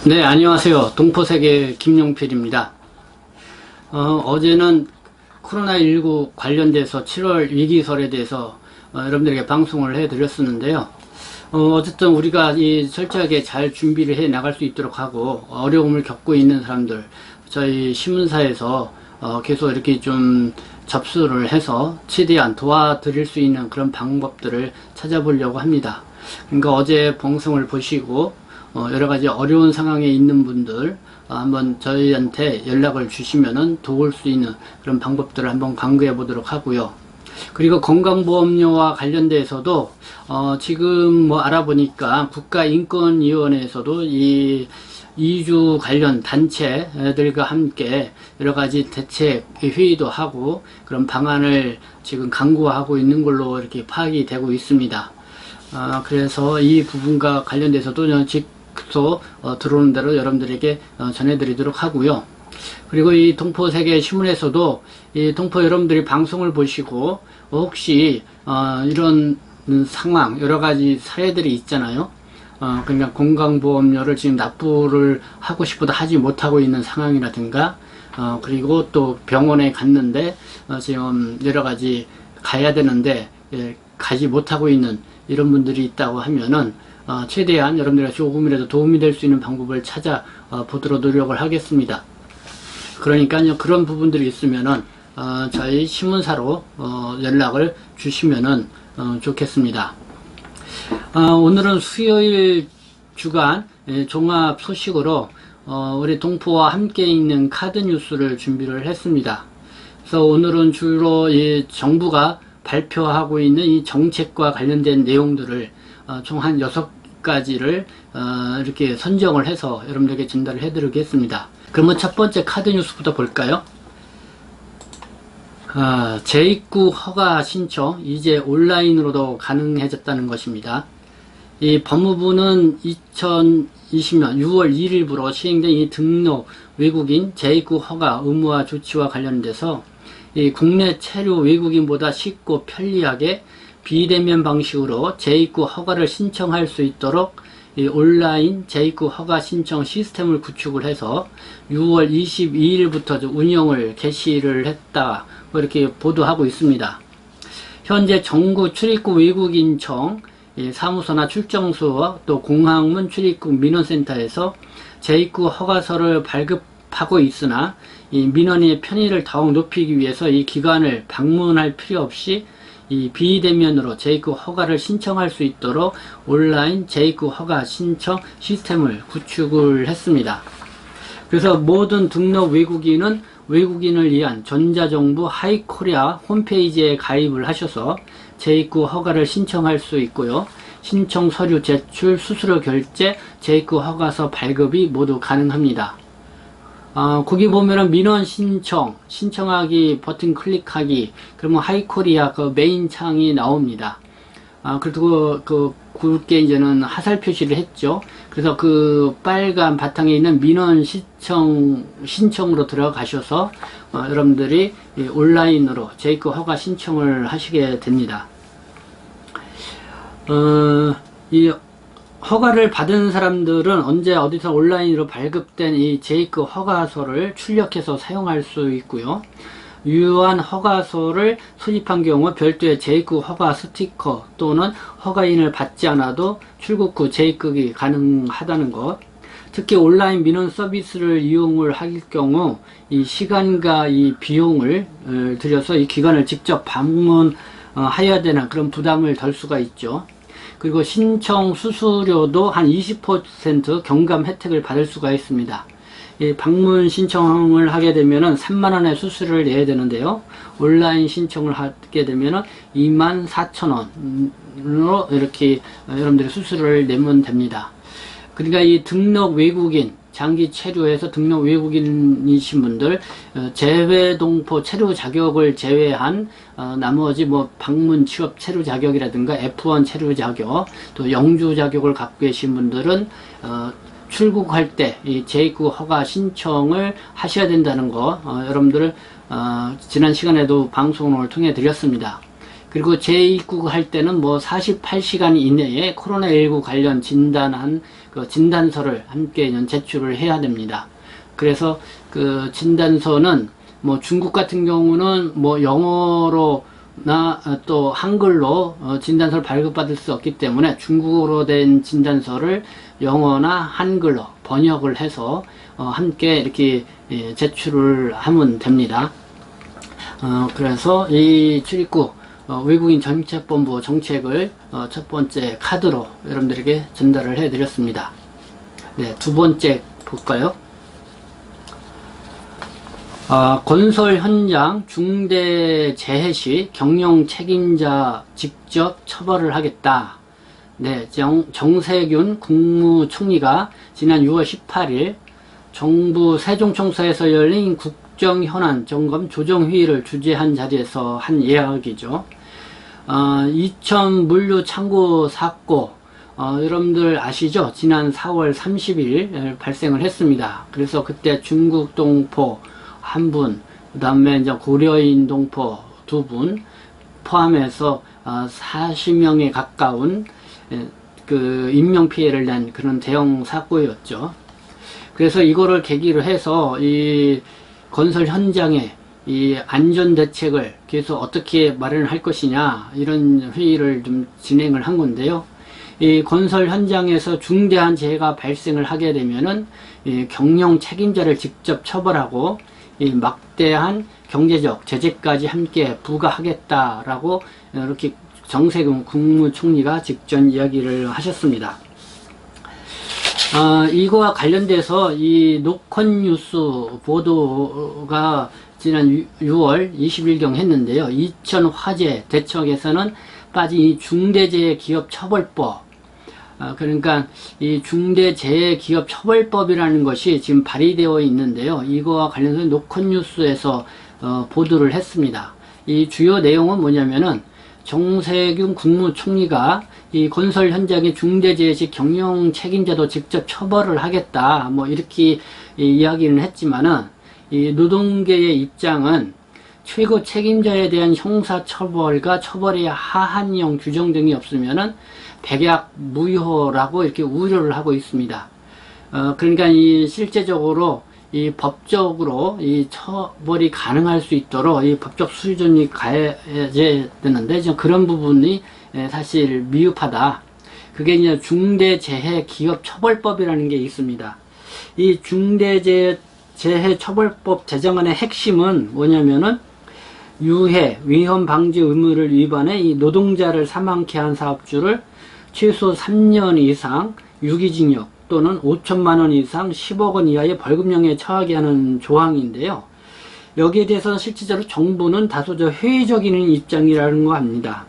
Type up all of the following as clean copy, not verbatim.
네, 안녕하세요. 동포세계 김용필입니다. 어제는 코로나19 관련돼서 7월 위기설에 대해서 여러분들에게 방송을 해드렸었는데요. 어쨌든 우리가 철저하게 잘 준비를 해 나갈 수 있도록 하고, 어려움을 겪고 있는 사람들, 저희 신문사에서 계속 이렇게 좀 접수를 해서 최대한 도와드릴 수 있는 그런 방법들을 찾아보려고 합니다. 그러니까 어제 방송을 보시고 여러가지 어려운 상황에 있는 분들 한번 저희한테 연락을 주시면은 도울 수 있는 그런 방법들을 한번 강구해 보도록 하고요. 그리고 건강보험료와 관련돼서도 지금 알아보니까 국가인권위원회에서도 이 이주 관련 단체들과 함께 여러가지 대책 회의도 하고 그런 방안을 지금 강구하고 있는 걸로 이렇게 파악이 되고 있습니다. 그래서 이 부분과 관련돼서도 직소 들어오는 대로 여러분들에게 전해드리도록 하고요. 그리고 이 동포세계 신문에서도 이 동포 여러분들이 방송을 보시고 혹시 이런 상황 여러가지 사례들이 있잖아요. 그러니까 건강보험료를 지금 납부를 하고 싶어도 하지 못하고 있는 상황이라든가 그리고 또 병원에 갔는데 지금 여러가지 가야 되는데 가지 못하고 있는 이런 분들이 있다고 하면은 최대한 여러분들과 조금이라도 도움이 될 수 있는 방법을 찾아보도록 노력을 하겠습니다. 그러니까요, 그런 부분들이 있으면은 저희 신문사로 연락을 주시면은 좋겠습니다. 오늘은 수요일 주간 종합 소식으로 우리 동포와 함께 읽는 카드 뉴스를 준비를 했습니다. 그래서 오늘은 주로 이 정부가 발표하고 있는 이 정책과 관련된 내용들을 총 한 6가지를 이렇게 선정을 해서 여러분들에게 전달을 해드리겠습니다. 그러면 첫 번째 카드 뉴스부터 볼까요? 재입국 허가 신청 이제 온라인으로도 가능해졌다는 것입니다. 이 법무부는 2020년 6월 1일부로 시행된 이 등록 외국인 재입국 허가 의무화 조치와 관련돼서 이 국내 체류 외국인보다 쉽고 편리하게 비대면 방식으로 재입국 허가를 신청할 수 있도록 이 온라인 재입국 허가 신청 시스템을 구축을 해서 6월 22일부터 운영을 개시를 했다, 이렇게 보도하고 있습니다. 현재 정부 출입국 외국인청 사무소나 출정소 또 공항문 출입국 민원센터에서 재입국 허가서를 발급하고 있으나 이 민원인의 편의를 더욱 높이기 위해서 이 기관을 방문할 필요 없이 이 비대면으로 재입국 허가를 신청할 수 있도록 온라인 재입국 허가 신청 시스템을 구축을 했습니다. 그래서 모든 등록 외국인은 외국인을 위한 전자정부 하이코리아 홈페이지에 가입을 하셔서 재입국 허가를 신청할 수 있고요. 신청 서류 제출, 수수료 결제, 재입국 허가서 발급이 모두 가능합니다. 거기 보면은 민원 신청하기 버튼 클릭하기, 그러면 하이코리아 그 메인 창이 나옵니다. 그리고 굵게 이제는 하살 표시를 했죠. 그래서 그 빨간 바탕에 있는 민원 신청으로 들어가셔서 여러분들이 온라인으로 재입국 허가 신청을 하시게 됩니다. 이 허가를 받은 사람들은 언제 어디서 온라인으로 발급된 이 재입국 허가서를 출력해서 사용할 수 있고요. 유효한 허가서를 수집한 경우 별도의 재입국 허가 스티커 또는 허가인을 받지 않아도 출국 후 재입국이 가능하다는 것. 특히 온라인 민원 서비스를 이용을 할 경우 이 시간과 이 비용을 들여서 이 기관을 직접 방문해야 되는 그런 부담을 덜 수가 있죠. 그리고 신청 수수료도 한 20% 경감 혜택을 받을 수가 있습니다. 이 방문 신청을 하게 되면은 3만원의 수수료를 내야 되는데요. 온라인 신청을 하게 되면은 24,000원으로 이렇게 여러분들이 수수료를 내면 됩니다. 그러니까 이 등록 외국인, 장기 체류해서 등록 외국인이신 분들, 재외동포 체류 자격을 제외한 나머지 방문 취업 체류 자격이라든가 F1 체류 자격, 또 영주 자격을 갖고 계신 분들은 출국할 때 이 재입국 허가 신청을 하셔야 된다는 거 여러분들 지난 시간에도 방송을 통해 드렸습니다. 그리고 재입국할 때는 뭐 48시간 이내에 코로나19 관련 진단한 그 진단서를 함께 제출을 해야 됩니다. 그래서 그 진단서는 뭐 중국 같은 경우는 뭐 영어로나 또 한글로 진단서를 발급받을 수 없기 때문에 중국어로 된 진단서를 영어나 한글로 번역을 해서 함께 이렇게 제출을 하면 됩니다. 그래서 이 출입국 외국인 정책본부 정책을 첫 번째 카드로 여러분들에게 전달을 해 드렸습니다. 네, 두 번째 볼까요? 건설 현장 중대 재해 시 경영 책임자 직접 처벌을 하겠다. 네, 정세균 국무총리가 지난 6월 18일 정부 세종청사에서 열린 국정현안 점검 조정회의를 주재한 자리에서 한 이야기죠. 이천 물류 창고 사고, 여러분들 아시죠? 지난 4월 30일 발생을 했습니다. 그래서 그때 중국 동포 한 분, 그 다음에 이제 고려인 동포 두 분 포함해서 40명에 가까운 그 인명피해를 낸 그런 대형 사고였죠. 그래서 이거를 계기로 해서 이 건설 현장에 이 안전대책을 계속 어떻게 마련할 것이냐, 이런 회의를 좀 진행을 한 건데요. 이 건설 현장에서 중대한 재해가 발생을 하게 되면은 이 경영 책임자를 직접 처벌하고 이 막대한 경제적 제재까지 함께 부과하겠다라고 이렇게 정세균 국무총리가 직전 이야기를 하셨습니다. 이거와 관련돼서 이 노컷뉴스 보도가 지난 6월 20일경 했는데요. 이천 화재 대책에서는 빠진 이 중대재해기업처벌법, 그러니까 이 중대재해기업처벌법이라는 것이 지금 발의되어 있는데요. 이거와 관련해서 노컷뉴스에서 보도를 했습니다. 이 주요 내용은 뭐냐면은 정세균 국무총리가 이 건설 현장의 중대재해 시 경영 책임자도 직접 처벌을 하겠다, 뭐 이렇게 이야기는 했지만은 이 노동계의 입장은 최고 책임자에 대한 형사처벌과 처벌의 하한형 규정 등이 없으면은 백약 무효라고 이렇게 우려를 하고 있습니다. 그러니까 이 실제적으로 이 법적으로 이 처벌이 가능할 수 있도록 이 법적 수준이 가야 되는데 지금 그런 부분이 사실 미흡하다. 그게 이제 중대재해기업처벌법이라는 게 있습니다. 이 중대재해처벌법 제정안의 핵심은 뭐냐면은 유해, 위험 방지 의무를 위반해 이 노동자를 사망케 한 사업주를 최소 3년 이상 유기징역 또는 5천만 원 이상 10억 원 이하의 벌금형에 처하게 하는 조항인데요. 여기에 대해서 실질적으로 정부는 다소 회의적인 입장이라는 거 압니다.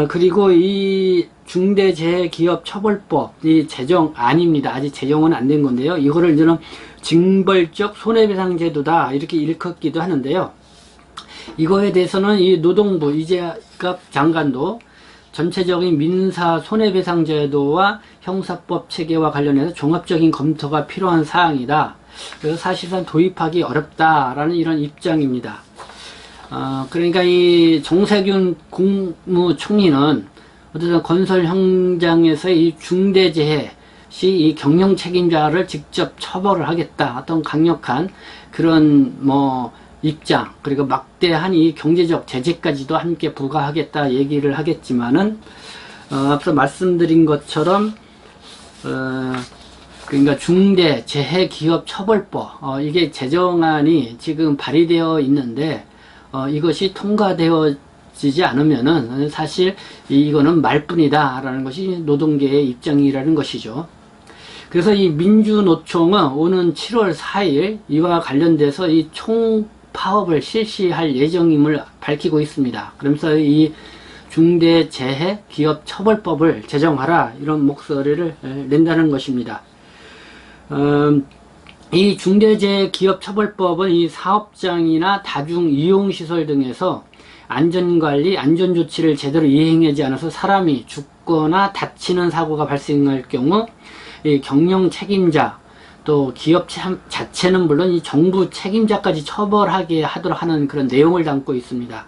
그리고 이 중대재해기업처벌법 이 제정안입니다. 아직 제정은 안 된 건데요. 이거를 저는 징벌적 손해배상제도다 이렇게 일컫기도 하는데요. 이거에 대해서는 이 노동부 이재갑 장관도 전체적인 민사 손해배상제도와 형사법 체계와 관련해서 종합적인 검토가 필요한 사항이다. 그래서 사실상 도입하기 어렵다라는 이런 입장입니다. 그러니까 이 정세균 국무총리는 어쨌든 건설 현장에서의 이 중대재해 시 이 경영 책임자를 직접 처벌을 하겠다. 어떤 강력한 그런 입장, 그리고 막대한 이 경제적 제재까지도 함께 부과하겠다 얘기를 하겠지만은, 앞서 말씀드린 것처럼, 그러니까 중대재해기업처벌법, 이게 제정안이 지금 발의되어 있는데, 이것이 통과되어지지 않으면은 사실 이거는 말뿐이다라는 것이 노동계의 입장이라는 것이죠. 그래서 이 민주노총은 오는 7월 4일 이와 관련돼서 이 총파업을 실시할 예정임을 밝히고 있습니다. 그러면서 이 중대재해기업처벌법을 제정하라 이런 목소리를 낸다는 것입니다. 이 중대재해기업처벌법은 이 사업장이나 다중이용시설 등에서 안전관리, 안전조치를 제대로 이행하지 않아서 사람이 죽거나 다치는 사고가 발생할 경우 이 경영 책임자 또 기업 자체는 물론 이 정부 책임자까지 처벌하게 하도록 하는 그런 내용을 담고 있습니다.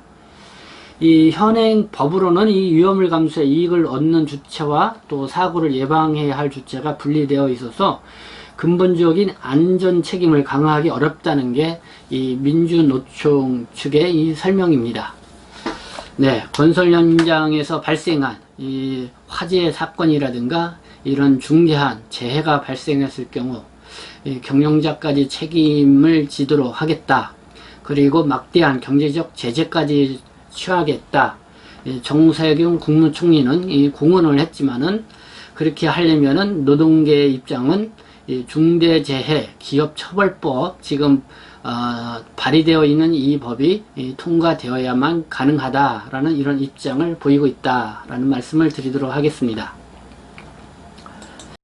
이 현행 법으로는 이 위험을 감수해 이익을 얻는 주체와 또 사고를 예방해야 할 주체가 분리되어 있어서 근본적인 안전 책임을 강화하기 어렵다는 게 이 민주노총 측의 이 설명입니다. 네, 건설 현장에서 발생한 이 화재 사건이라든가 이런 중대한 재해가 발생했을 경우 이 경영자까지 책임을 지도록 하겠다. 그리고 막대한 경제적 제재까지 취하겠다. 정세균 국무총리는 이 공언을 했지만은 그렇게 하려면은 노동계의 입장은 중대재해 기업처벌법 지금 발의되어 있는 이 법이 통과되어야만 가능하다라는 이런 입장을 보이고 있다라는 말씀을 드리도록 하겠습니다.